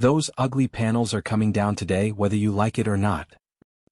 Those ugly panels are coming down today whether you like it or not.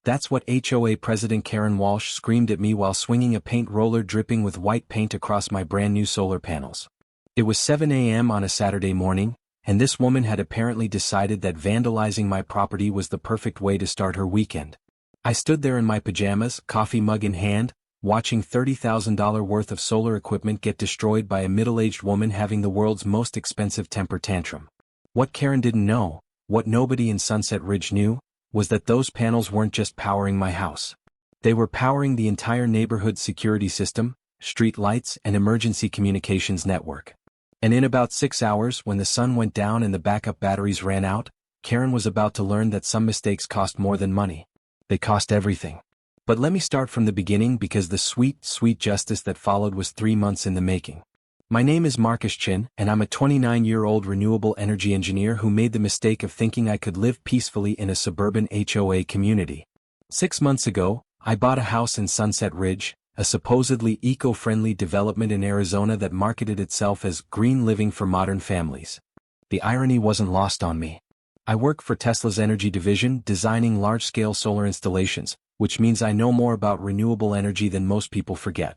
That's what HOA President Karen Walsh screamed at me while swinging a paint roller dripping with white paint across my brand new solar panels. It was 7 a.m. on a Saturday morning, and this woman had apparently decided that vandalizing my property was the perfect way to start her weekend. I stood there in my pajamas, coffee mug in hand, watching $30,000 worth of solar equipment get destroyed by a middle-aged woman having the world's most expensive temper tantrum. What Karen didn't know, what nobody in Sunset Ridge knew, was that those panels weren't just powering my house. They were powering the entire neighborhood security system, street lights, and emergency communications network. And in about 6 hours, when the sun went down and the backup batteries ran out, Karen was about to learn that some mistakes cost more than money. They cost everything. But let me start from the beginning because the sweet, sweet justice that followed was 3 months in the making. My name is Marcus Chin, and I'm a 29-year-old renewable energy engineer who made the mistake of thinking I could live peacefully in a suburban HOA community. 6 months ago, I bought a house in Sunset Ridge, a supposedly eco-friendly development in Arizona that marketed itself as green living for modern families. The irony wasn't lost on me. I work for Tesla's energy division designing large-scale solar installations, which means I know more about renewable energy than most people forget.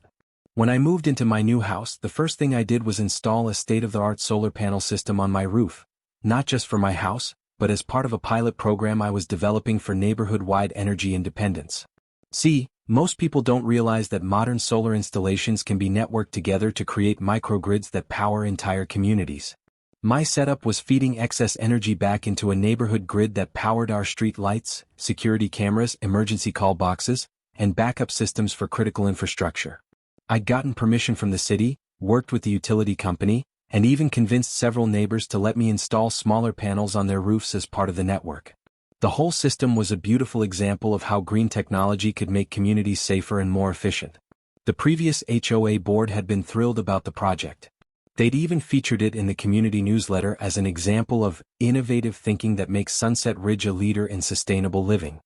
When I moved into my new house, the first thing I did was install a state-of-the-art solar panel system on my roof, not just for my house, but as part of a pilot program I was developing for neighborhood-wide energy independence. See, most people don't realize that modern solar installations can be networked together to create microgrids that power entire communities. My setup was feeding excess energy back into a neighborhood grid that powered our street lights, security cameras, emergency call boxes, and backup systems for critical infrastructure. I'd gotten permission from the city, worked with the utility company, and even convinced several neighbors to let me install smaller panels on their roofs as part of the network. The whole system was a beautiful example of how green technology could make communities safer and more efficient. The previous HOA board had been thrilled about the project. They'd even featured it in the community newsletter as an example of innovative thinking that makes Sunset Ridge a leader in sustainable living.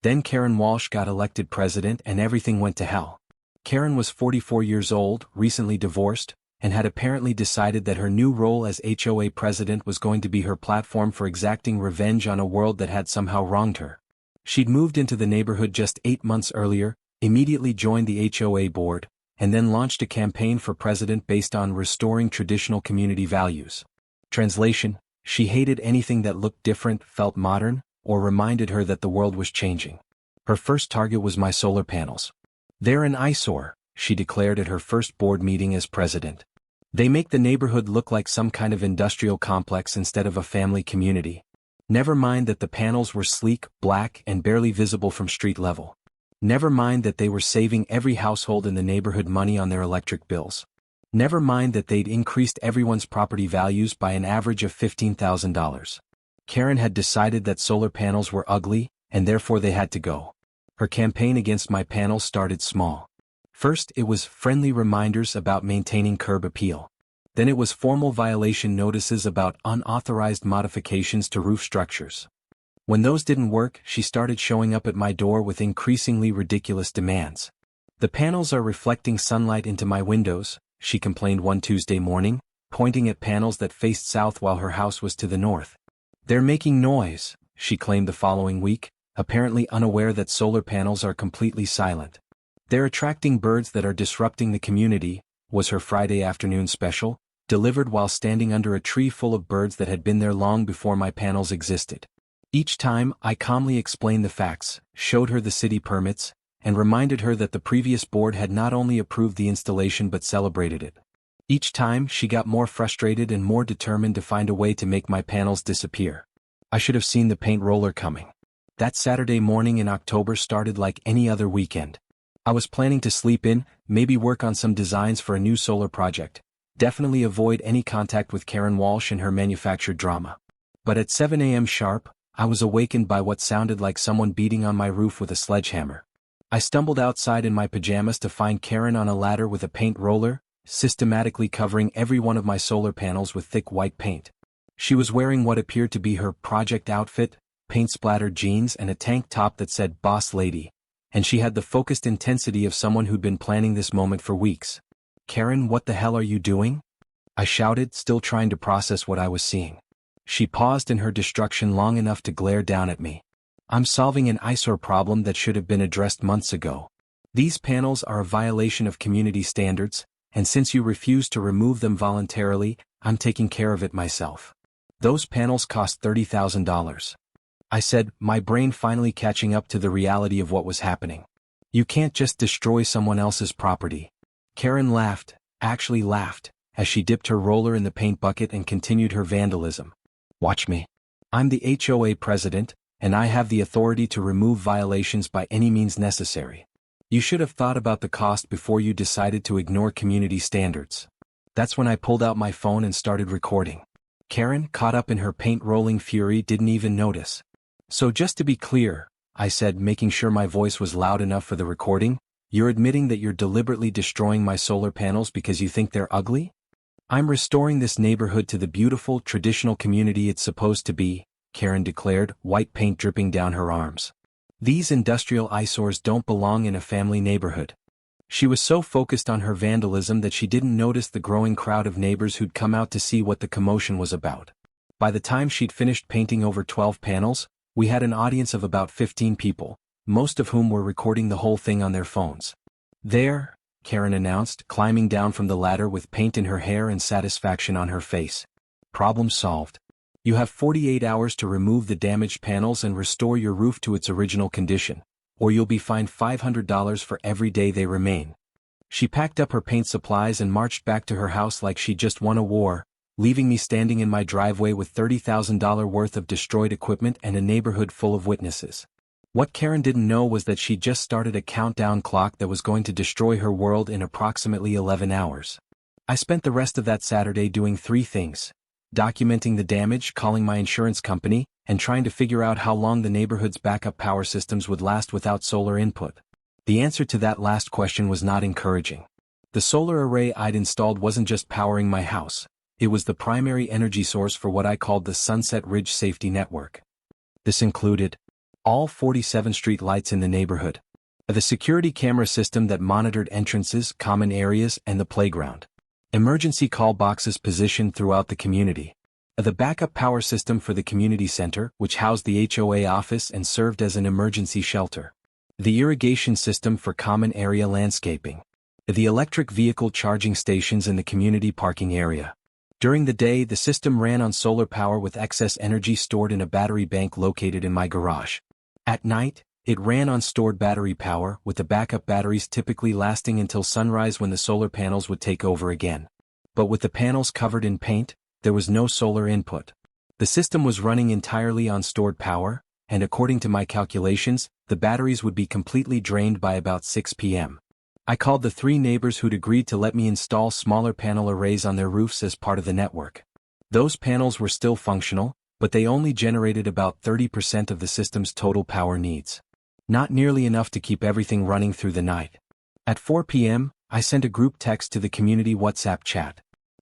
Then Karen Walsh got elected president and everything went to hell. Karen was 44 years old, recently divorced, and had apparently decided that her new role as HOA president was going to be her platform for exacting revenge on a world that had somehow wronged her. She'd moved into the neighborhood just 8 months earlier, immediately joined the HOA board, and then launched a campaign for president based on restoring traditional community values. Translation: she hated anything that looked different, felt modern, or reminded her that the world was changing. Her first target was my solar panels. "They're an eyesore," she declared at her first board meeting as president. "They make the neighborhood look like some kind of industrial complex instead of a family community. Never mind that the panels were sleek, black, and barely visible from street level. Never mind that they were saving every household in the neighborhood money on their electric bills. Never mind that they'd increased everyone's property values by an average of $15,000. Karen had decided that solar panels were ugly, and therefore they had to go. Her campaign against my panels started small. First, it was friendly reminders about maintaining curb appeal. Then it was formal violation notices about unauthorized modifications to roof structures. When those didn't work, she started showing up at my door with increasingly ridiculous demands. "The panels are reflecting sunlight into my windows," she complained one Tuesday morning, pointing at panels that faced south while her house was to the north. "They're making noise," she claimed the following week, apparently unaware that solar panels are completely silent. "They're attracting birds that are disrupting the community," was her Friday afternoon special, delivered while standing under a tree full of birds that had been there long before my panels existed. Each time, I calmly explained the facts, showed her the city permits, and reminded her that the previous board had not only approved the installation but celebrated it. Each time, she got more frustrated and more determined to find a way to make my panels disappear. I should have seen the paint roller coming. That Saturday morning in October started like any other weekend. I was planning to sleep in, maybe work on some designs for a new solar project, definitely avoid any contact with Karen Walsh and her manufactured drama. But at 7 a.m. sharp, I was awakened by what sounded like someone beating on my roof with a sledgehammer. I stumbled outside in my pajamas to find Karen on a ladder with a paint roller, systematically covering every one of my solar panels with thick white paint. She was wearing what appeared to be her project outfit, paint-splattered jeans and a tank top that said "Boss Lady," and she had the focused intensity of someone who'd been planning this moment for weeks. "Karen, what the hell are you doing?" I shouted, still trying to process what I was seeing. She paused in her destruction long enough to glare down at me. I'm solving an eyesore problem that should have been addressed months ago. These panels are a violation of community standards, and since you refuse to remove them voluntarily, I'm taking care of it myself. Those panels cost $30,000. I said, my brain finally catching up to the reality of what was happening. You can't just destroy someone else's property. Karen laughed, actually laughed, as she dipped her roller in the paint bucket and continued her vandalism. Watch me. I'm the HOA president, and I have the authority to remove violations by any means necessary. You should have thought about the cost before you decided to ignore community standards. That's when I pulled out my phone and started recording. Karen, caught up in her paint-rolling fury, didn't even notice. So just to be clear, I said, making sure my voice was loud enough for the recording, you're admitting that you're deliberately destroying my solar panels because you think they're ugly? I'm restoring this neighborhood to the beautiful, traditional community it's supposed to be, Karen declared, white paint dripping down her arms. These industrial eyesores don't belong in a family neighborhood. She was so focused on her vandalism that she didn't notice the growing crowd of neighbors who'd come out to see what the commotion was about. By the time she'd finished painting over 12 panels, we had an audience of about 15 people, most of whom were recording the whole thing on their phones. There, Karen announced, climbing down from the ladder with paint in her hair and satisfaction on her face. Problem solved. You have 48 hours to remove the damaged panels and restore your roof to its original condition, or you'll be fined $500 for every day they remain. She packed up her paint supplies and marched back to her house like she'd just won a war, leaving me standing in my driveway with $30,000 worth of destroyed equipment and a neighborhood full of witnesses. What Karen didn't know was that she'd just started a countdown clock that was going to destroy her world in approximately 11 hours. I spent the rest of that Saturday doing three things: documenting the damage, calling my insurance company, and trying to figure out how long the neighborhood's backup power systems would last without solar input. The answer to that last question was not encouraging. The solar array I'd installed wasn't just powering my house, it was the primary energy source for what I called the Sunset Ridge Safety Network. This included all 47 street lights in the neighborhood, the security camera system that monitored entrances, common areas, and the playground, emergency call boxes positioned throughout the community, the backup power system for the community center, which housed the HOA office and served as an emergency shelter, the irrigation system for common area landscaping, the electric vehicle charging stations in the community parking area. During the day, the system ran on solar power with excess energy stored in a battery bank located in my garage. At night, it ran on stored battery power, with the backup batteries typically lasting until sunrise when the solar panels would take over again. But with the panels covered in paint, there was no solar input. The system was running entirely on stored power, and according to my calculations, the batteries would be completely drained by about 6 p.m. I called the three neighbors who'd agreed to let me install smaller panel arrays on their roofs as part of the network. Those panels were still functional, but they only generated about 30% of the system's total power needs. Not nearly enough to keep everything running through the night. At 4 p.m., I sent a group text to the community WhatsApp chat.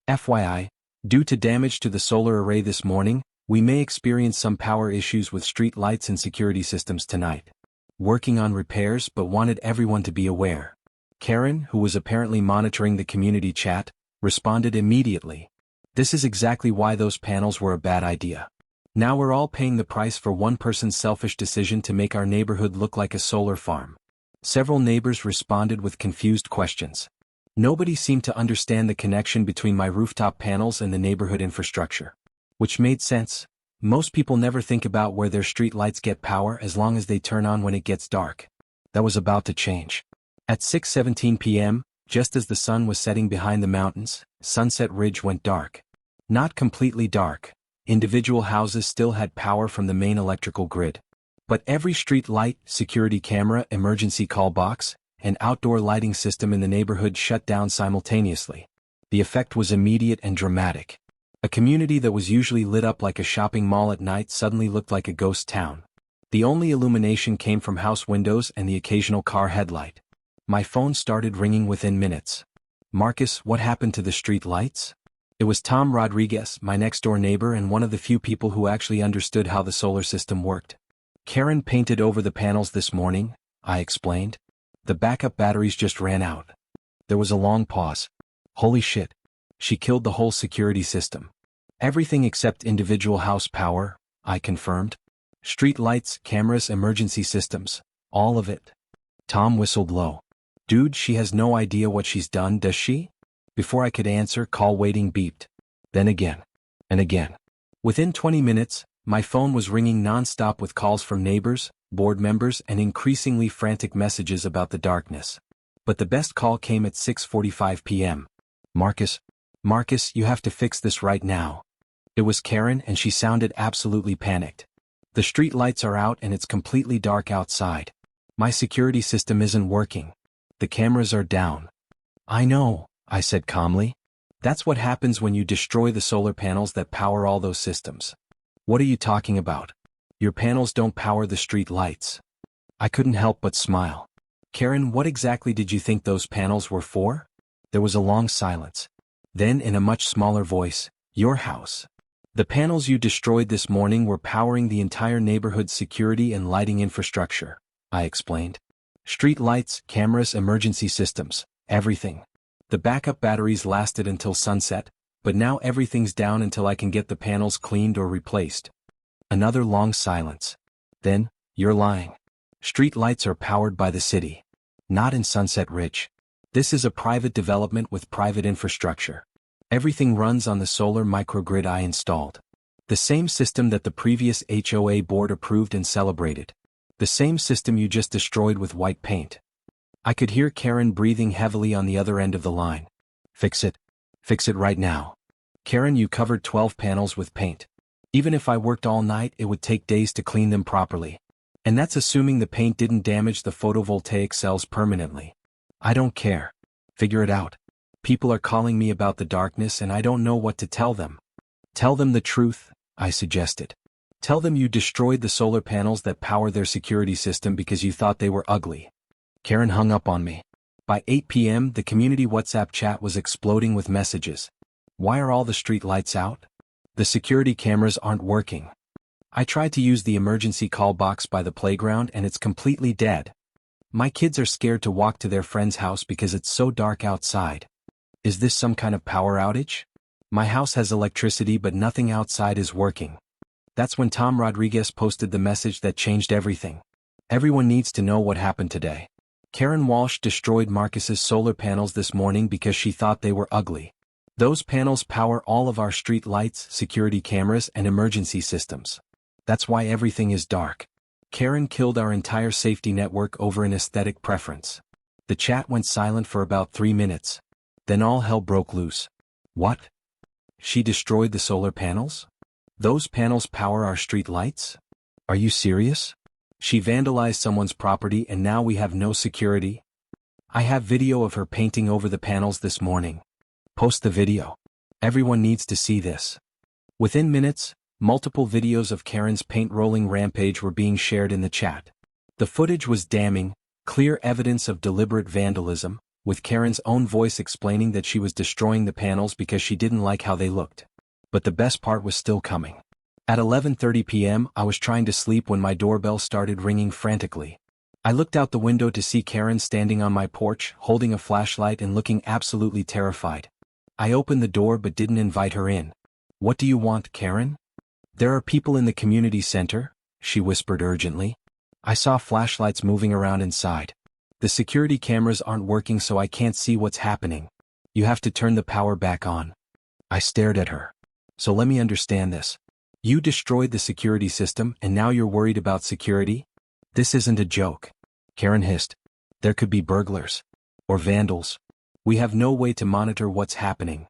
FYI, due to damage to the solar array this morning, we may experience some power issues with street lights and security systems tonight. Working on repairs, but wanted everyone to be aware. Karen, who was apparently monitoring the community chat, responded immediately. This is exactly why those panels were a bad idea. Now we're all paying the price for one person's selfish decision to make our neighborhood look like a solar farm. Several neighbors responded with confused questions. Nobody seemed to understand the connection between my rooftop panels and the neighborhood infrastructure. Which made sense. Most people never think about where their street lights get power as long as they turn on when it gets dark. That was about to change. At 6:17 p.m., just as the sun was setting behind the mountains, Sunset Ridge went dark. Not completely dark. Individual houses still had power from the main electrical grid. But every street light, security camera, emergency call box, and outdoor lighting system in the neighborhood shut down simultaneously. The effect was immediate and dramatic. A community that was usually lit up like a shopping mall at night suddenly looked like a ghost town. The only illumination came from house windows and the occasional car headlight. My phone started ringing within minutes. Marcus, what happened to the street lights? It was Tom Rodriguez, my next-door neighbor and one of the few people who actually understood how the solar system worked. Karen painted over the panels this morning, I explained. The backup batteries just ran out. There was a long pause. Holy shit. She killed the whole security system. Everything except individual house power, I confirmed. Street lights, cameras, emergency systems, all of it. Tom whistled low. Dude, she has no idea what she's done, does she? Before I could answer, call waiting beeped. Then again. And again. Within 20 minutes, my phone was ringing non-stop with calls from neighbors, board members, and increasingly frantic messages about the darkness. But the best call came at 6:45 p.m. Marcus, you have to fix this right now. It was Karen, and she sounded absolutely panicked. The street lights are out and it's completely dark outside. My security system isn't working. The cameras are down. I know, I said calmly. That's what happens when you destroy the solar panels that power all those systems. What are you talking about? Your panels don't power the street lights. I couldn't help but smile. Karen, what exactly did you think those panels were for? There was a long silence. Then, in a much smaller voice, your house. The panels you destroyed this morning were powering the entire neighborhood's security and lighting infrastructure, I explained. Street lights, cameras, emergency systems, everything. The backup batteries lasted until sunset, but now everything's down until I can get the panels cleaned or replaced. Another long silence. Then, you're lying. Street lights are powered by the city. Not in Sunset Ridge. This is a private development with private infrastructure. Everything runs on the solar microgrid I installed. The same system that the previous HOA board approved and celebrated. The same system you just destroyed with white paint. I could hear Karen breathing heavily on the other end of the line. Fix it. Fix it right now. Karen, you covered 12 panels with paint. Even if I worked all night, it would take days to clean them properly. And that's assuming the paint didn't damage the photovoltaic cells permanently. I don't care. Figure it out. People are calling me about the darkness and I don't know what to tell them. Tell them the truth, I suggested. Tell them you destroyed the solar panels that power their security system because you thought they were ugly. Karen hung up on me. By 8 p.m., the community WhatsApp chat was exploding with messages. Why are all the street lights out? The security cameras aren't working. I tried to use the emergency call box by the playground and it's completely dead. My kids are scared to walk to their friend's house because it's so dark outside. Is this some kind of power outage? My house has electricity but nothing outside is working. That's when Tom Rodriguez posted the message that changed everything. Everyone needs to know what happened today. Karen Walsh destroyed Marcus's solar panels this morning because she thought they were ugly. Those panels power all of our street lights, security cameras, and emergency systems. That's why everything is dark. Karen killed our entire safety network over an aesthetic preference. The chat went silent for about 3 minutes. Then all hell broke loose. What? She destroyed the solar panels? Those panels power our street lights? Are you serious? She vandalized someone's property and now we have no security? I have video of her painting over the panels this morning. Post the video. Everyone needs to see this. Within minutes, multiple videos of Karen's paint-rolling rampage were being shared in the chat. The footage was damning, clear evidence of deliberate vandalism, with Karen's own voice explaining that she was destroying the panels because she didn't like how they looked. But the best part was still coming. At 11:30 p.m., I was trying to sleep when my doorbell started ringing frantically. I looked out the window to see Karen standing on my porch, holding a flashlight and looking absolutely terrified. I opened the door but didn't invite her in. What do you want, Karen? There are people in the community center, she whispered urgently. I saw flashlights moving around inside. The security cameras aren't working so I can't see what's happening. You have to turn the power back on. I stared at her. So let me understand this. You destroyed the security system and now you're worried about security? This isn't a joke. Karen hissed. There could be burglars. Or vandals. We have no way to monitor what's happening.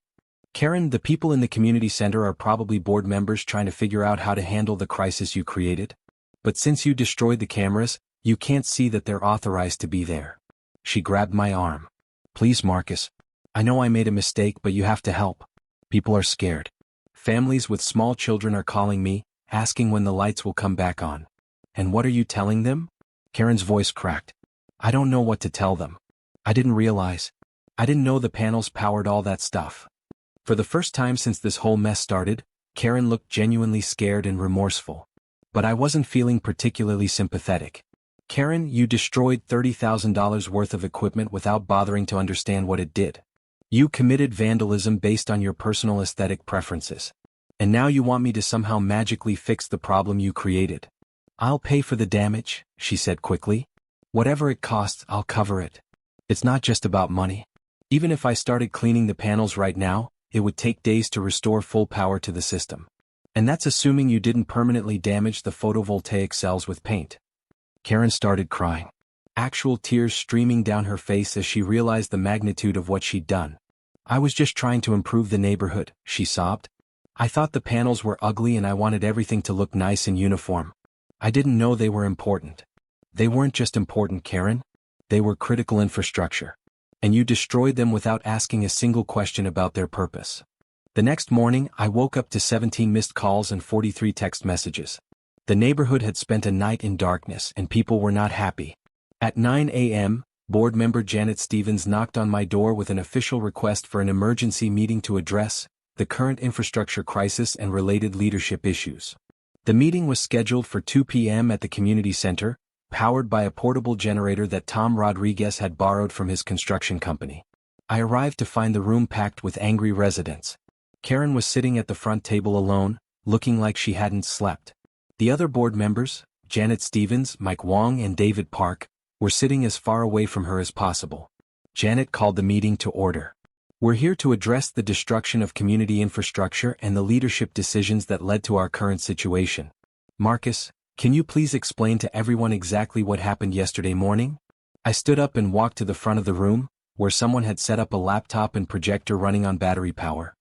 Karen, the people in the community center are probably board members trying to figure out how to handle the crisis you created. But since you destroyed the cameras, you can't see that they're authorized to be there. She grabbed my arm. Please, Marcus. I know I made a mistake, but you have to help. People are scared. Families with small children are calling me, asking when the lights will come back on. And what are you telling them? Karen's voice cracked. I don't know what to tell them. I didn't realize. I didn't know the panels powered all that stuff. For the first time since this whole mess started, Karen looked genuinely scared and remorseful. But I wasn't feeling particularly sympathetic. Karen, you destroyed $30,000 worth of equipment without bothering to understand what it did. You committed vandalism based on your personal aesthetic preferences. And now you want me to somehow magically fix the problem you created. I'll pay for the damage, she said quickly. Whatever it costs, I'll cover it. It's not just about money. Even if I started cleaning the panels right now, it would take days to restore full power to the system. And that's assuming you didn't permanently damage the photovoltaic cells with paint. Karen started crying. Actual tears streaming down her face as she realized the magnitude of what she'd done. I was just trying to improve the neighborhood, she sobbed. I thought the panels were ugly and I wanted everything to look nice and uniform. I didn't know they were important. They weren't just important, Karen. They were critical infrastructure. And you destroyed them without asking a single question about their purpose. The next morning, I woke up to 17 missed calls and 43 text messages. The neighborhood had spent a night in darkness and people were not happy. At 9 a.m., board member Janet Stevens knocked on my door with an official request for an emergency meeting to address the current infrastructure crisis and related leadership issues. The meeting was scheduled for 2 p.m. at the community center, powered by a portable generator that Tom Rodriguez had borrowed from his construction company. I arrived to find the room packed with angry residents. Karen was sitting at the front table alone, looking like she hadn't slept. The other board members, Janet Stevens, Mike Wong and David Park, were sitting as far away from her as possible. Janet called the meeting to order. We're here to address the destruction of community infrastructure and the leadership decisions that led to our current situation. Marcus, can you please explain to everyone exactly what happened yesterday morning? I stood up and walked to the front of the room, where someone had set up a laptop and projector running on battery power.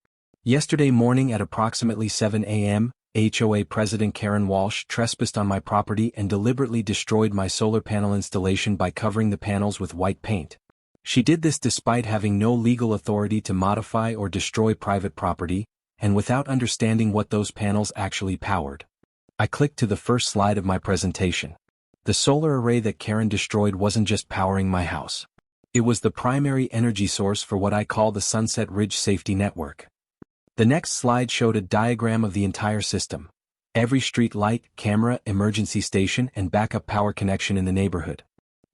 Yesterday morning at approximately 7 a.m., HOA President Karen Walsh trespassed on my property and deliberately destroyed my solar panel installation by covering the panels with white paint. She did this despite having no legal authority to modify or destroy private property, and without understanding what those panels actually powered. I clicked to the first slide of my presentation. The solar array that Karen destroyed wasn't just powering my house. It was the primary energy source for what I call the Sunset Ridge Safety Network. The next slide showed a diagram of the entire system. Every street light, camera, emergency station, and backup power connection in the neighborhood.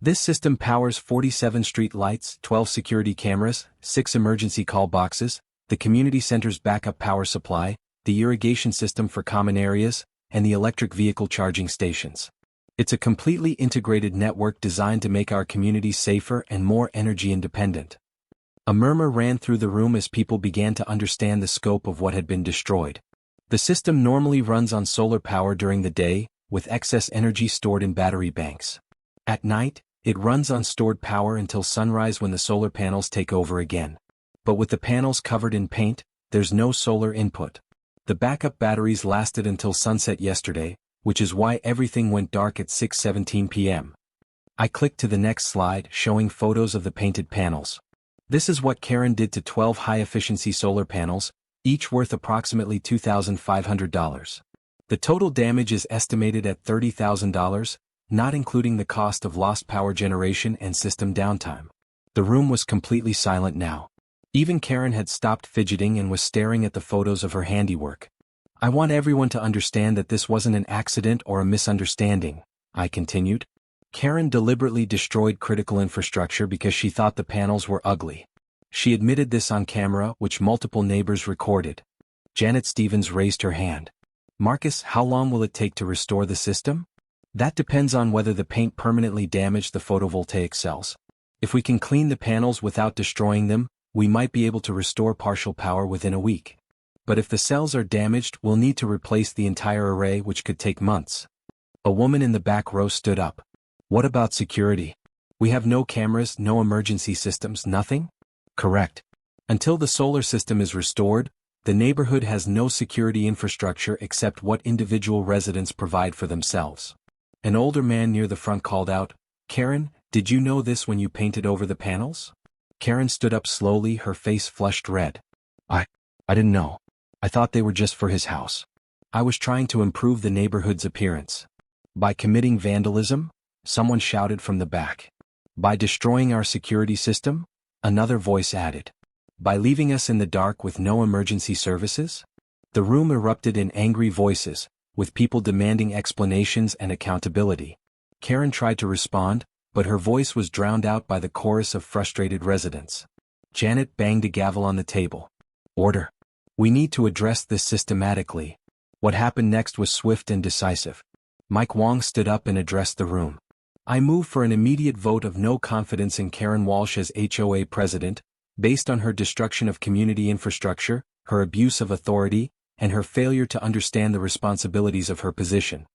This system powers 47 street lights, 12 security cameras, 6 emergency call boxes, the community center's backup power supply, the irrigation system for common areas, and the electric vehicle charging stations. It's a completely integrated network designed to make our community safer and more energy independent. A murmur ran through the room as people began to understand the scope of what had been destroyed. The system normally runs on solar power during the day, with excess energy stored in battery banks. At night, it runs on stored power until sunrise when the solar panels take over again. But with the panels covered in paint, there's no solar input. The backup batteries lasted until sunset yesterday, which is why everything went dark at 6:17 p.m. I clicked to the next slide showing photos of the painted panels. This is what Karen did to 12 high-efficiency solar panels, each worth approximately $2,500. The total damage is estimated at $30,000, not including the cost of lost power generation and system downtime. The room was completely silent now. Even Karen had stopped fidgeting and was staring at the photos of her handiwork. I want everyone to understand that this wasn't an accident or a misunderstanding, I continued. Karen deliberately destroyed critical infrastructure because she thought the panels were ugly. She admitted this on camera, which multiple neighbors recorded. Janet Stevens raised her hand. Marcus, how long will it take to restore the system? That depends on whether the paint permanently damaged the photovoltaic cells. If we can clean the panels without destroying them, we might be able to restore partial power within a week. But if the cells are damaged, we'll need to replace the entire array, which could take months. A woman in the back row stood up. What about security? We have no cameras, no emergency systems, nothing? Correct. Until the solar system is restored, the neighborhood has no security infrastructure except what individual residents provide for themselves. An older man near the front called out, Karen, did you know this when you painted over the panels? Karen stood up slowly, her face flushed red. I didn't know. I thought they were just for his house. I was trying to improve the neighborhood's appearance. By committing vandalism? Someone shouted from the back. By destroying our security system? Another voice added. By leaving us in the dark with no emergency services? The room erupted in angry voices, with people demanding explanations and accountability. Karen tried to respond, but her voice was drowned out by the chorus of frustrated residents. Janet banged a gavel on the table. Order. We need to address this systematically. What happened next was swift and decisive. Mike Wong stood up and addressed the room. I move for an immediate vote of no confidence in Karen Walsh as HOA president, based on her destruction of community infrastructure, her abuse of authority, and her failure to understand the responsibilities of her position.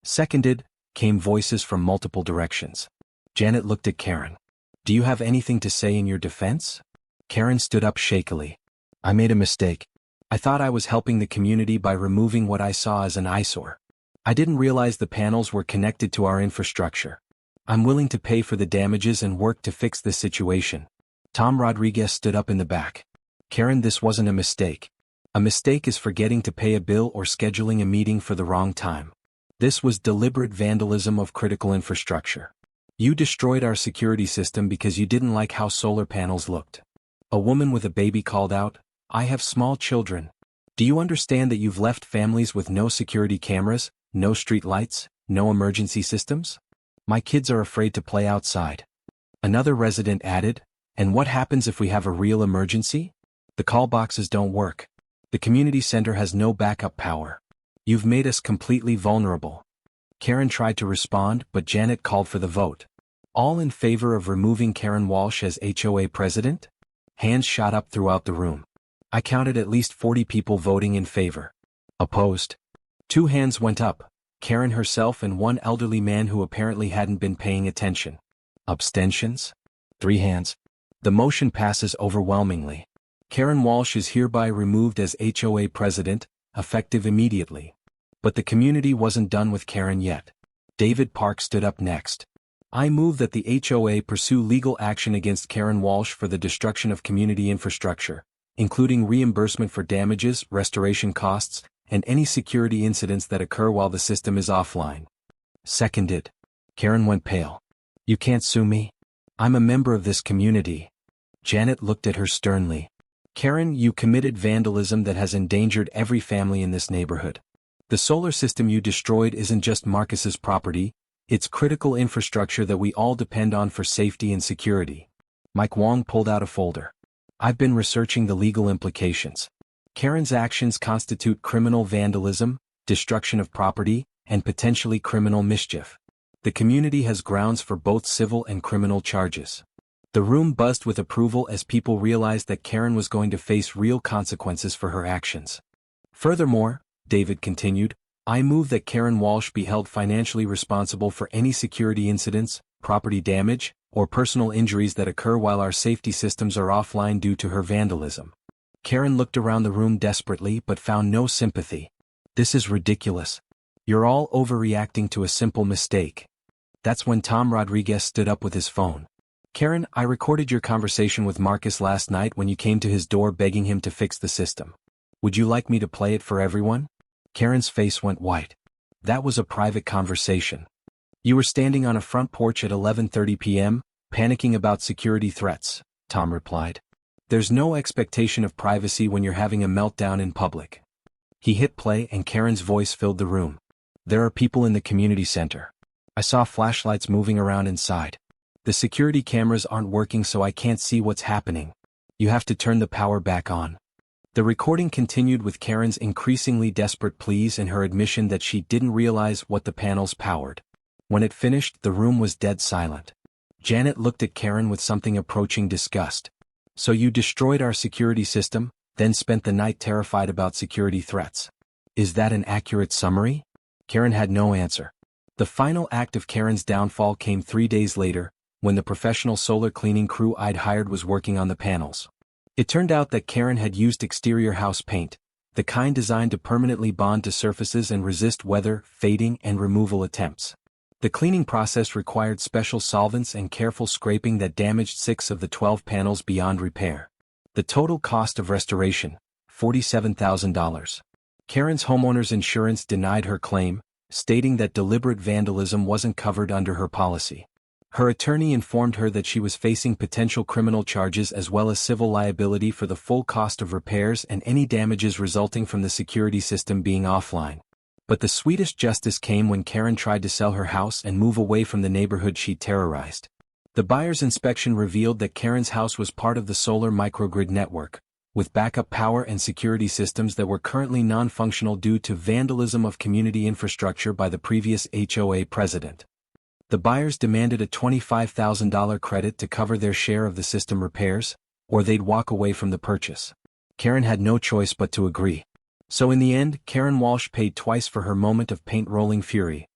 Seconded, came voices from multiple directions. Janet looked at Karen. Do you have anything to say in your defense? Karen stood up shakily. I made a mistake. I thought I was helping the community by removing what I saw as an eyesore. I didn't realize the panels were connected to our infrastructure. I'm willing to pay for the damages and work to fix this situation. Tom Rodriguez stood up in the back. Karen, this wasn't a mistake. A mistake is forgetting to pay a bill or scheduling a meeting for the wrong time. This was deliberate vandalism of critical infrastructure. You destroyed our security system because you didn't like how solar panels looked. A woman with a baby called out, I have small children. Do you understand that you've left families with no security cameras, no street lights, no emergency systems? My kids are afraid to play outside. Another resident added, and what happens if we have a real emergency? The call boxes don't work. The community center has no backup power. You've made us completely vulnerable. Karen tried to respond, but Janet called for the vote. All in favor of removing Karen Walsh as HOA president? Hands shot up throughout the room. I counted at least 40 people voting in favor. Opposed? 2 hands went up, Karen herself and one elderly man who apparently hadn't been paying attention. Abstentions? 3 hands. The motion passes overwhelmingly. Karen Walsh is hereby removed as HOA president, effective immediately. But the community wasn't done with Karen yet. David Park stood up next. I move that the HOA pursue legal action against Karen Walsh for the destruction of community infrastructure, including reimbursement for damages, restoration costs, and any security incidents that occur while the system is offline. Seconded. Karen went pale. You can't sue me. I'm a member of this community. Janet looked at her sternly. Karen, you committed vandalism that has endangered every family in this neighborhood. The solar system you destroyed isn't just Marcus's property, it's critical infrastructure that we all depend on for safety and security. Mike Wong pulled out a folder. I've been researching the legal implications. Karen's actions constitute criminal vandalism, destruction of property, and potentially criminal mischief. The community has grounds for both civil and criminal charges. The room buzzed with approval as people realized that Karen was going to face real consequences for her actions. Furthermore, David continued, I move that Karen Walsh be held financially responsible for any security incidents, property damage, or personal injuries that occur while our safety systems are offline due to her vandalism. Karen looked around the room desperately but found no sympathy. This is ridiculous. You're all overreacting to a simple mistake. That's when Tom Rodriguez stood up with his phone. Karen, I recorded your conversation with Marcus last night when you came to his door begging him to fix the system. Would you like me to play it for everyone? Karen's face went white. That was a private conversation. You were standing on a front porch at 11:30 p.m., panicking about security threats, Tom replied. There's no expectation of privacy when you're having a meltdown in public. He hit play and Karen's voice filled the room. There are people in the community center. I saw flashlights moving around inside. The security cameras aren't working so I can't see what's happening. You have to turn the power back on. The recording continued with Karen's increasingly desperate pleas and her admission that she didn't realize what the panels powered. When it finished, the room was dead silent. Janet looked at Karen with something approaching disgust. So you destroyed our security system, then spent the night terrified about security threats. Is that an accurate summary? Karen had no answer. The final act of Karen's downfall came 3 days later, when the professional solar cleaning crew I'd hired was working on the panels. It turned out that Karen had used exterior house paint, the kind designed to permanently bond to surfaces and resist weather, fading, and removal attempts. The cleaning process required special solvents and careful scraping that damaged 6 of the 12 panels beyond repair. The total cost of restoration, $47,000. Karen's homeowner's insurance denied her claim, stating that deliberate vandalism wasn't covered under her policy. Her attorney informed her that she was facing potential criminal charges as well as civil liability for the full cost of repairs and any damages resulting from the security system being offline. But the sweetest justice came when Karen tried to sell her house and move away from the neighborhood she terrorized. The buyer's inspection revealed that Karen's house was part of the solar microgrid network, with backup power and security systems that were currently non-functional due to vandalism of community infrastructure by the previous HOA president. The buyers demanded a $25,000 credit to cover their share of the system repairs, or they'd walk away from the purchase. Karen had no choice but to agree. So in the end, Karen Walsh paid twice for her moment of paint-rolling fury.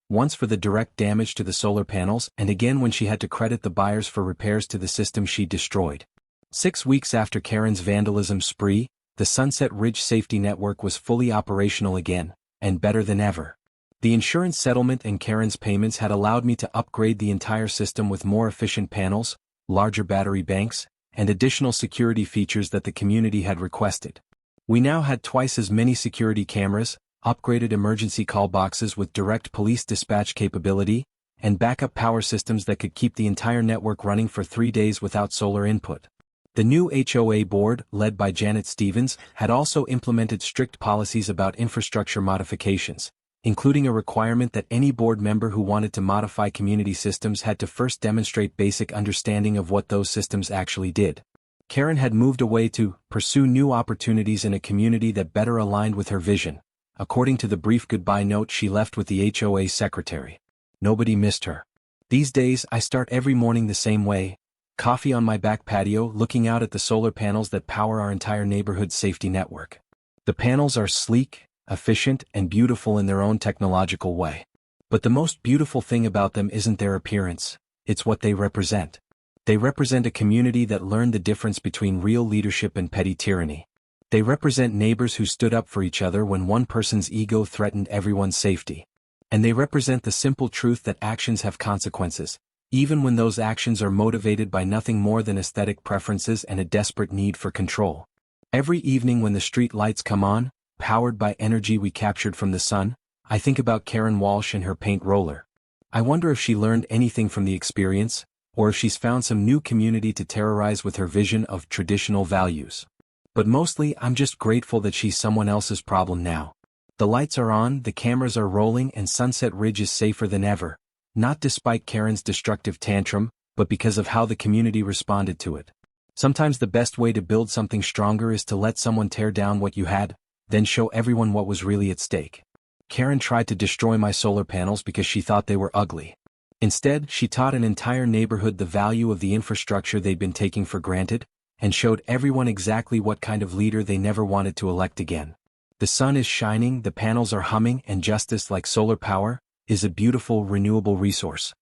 Once for the direct damage to the solar panels, and again when she had to credit the buyers for repairs to the system she destroyed. 6 weeks after Karen's vandalism spree, the Sunset Ridge safety network was fully operational again, and better than ever. The insurance settlement and Karen's payments had allowed me to upgrade the entire system with more efficient panels, larger battery banks, and additional security features that the community had requested. We now had twice as many security cameras, upgraded emergency call boxes with direct police dispatch capability, and backup power systems that could keep the entire network running for 3 days without solar input. The new HOA board, led by Janet Stevens, had also implemented strict policies about infrastructure modifications, including a requirement that any board member who wanted to modify community systems had to first demonstrate basic understanding of what those systems actually did. Karen had moved away to pursue new opportunities in a community that better aligned with her vision, according to the brief goodbye note she left with the HOA secretary. Nobody missed her. These days I start every morning the same way, coffee on my back patio looking out at the solar panels that power our entire neighborhood's safety network. The panels are sleek, efficient, and beautiful in their own technological way. But the most beautiful thing about them isn't their appearance, it's what they represent. They represent a community that learned the difference between real leadership and petty tyranny. They represent neighbors who stood up for each other when one person's ego threatened everyone's safety. And they represent the simple truth that actions have consequences, even when those actions are motivated by nothing more than aesthetic preferences and a desperate need for control. Every evening when the street lights come on, powered by energy we captured from the sun, I think about Karen Walsh and her paint roller. I wonder if she learned anything from the experience, or if she's found some new community to terrorize with her vision of traditional values. But mostly I'm just grateful that she's someone else's problem now. The lights are on, the cameras are rolling, and Sunset Ridge is safer than ever, not despite Karen's destructive tantrum, but because of how the community responded to it. Sometimes the best way to build something stronger is to let someone tear down what you had, then show everyone what was really at stake. Karen tried to destroy my solar panels because she thought they were ugly. Instead, she taught an entire neighborhood the value of the infrastructure they'd been taking for granted, and showed everyone exactly what kind of leader they never wanted to elect again. The sun is shining, the panels are humming, and justice, like solar power, is a beautiful renewable resource.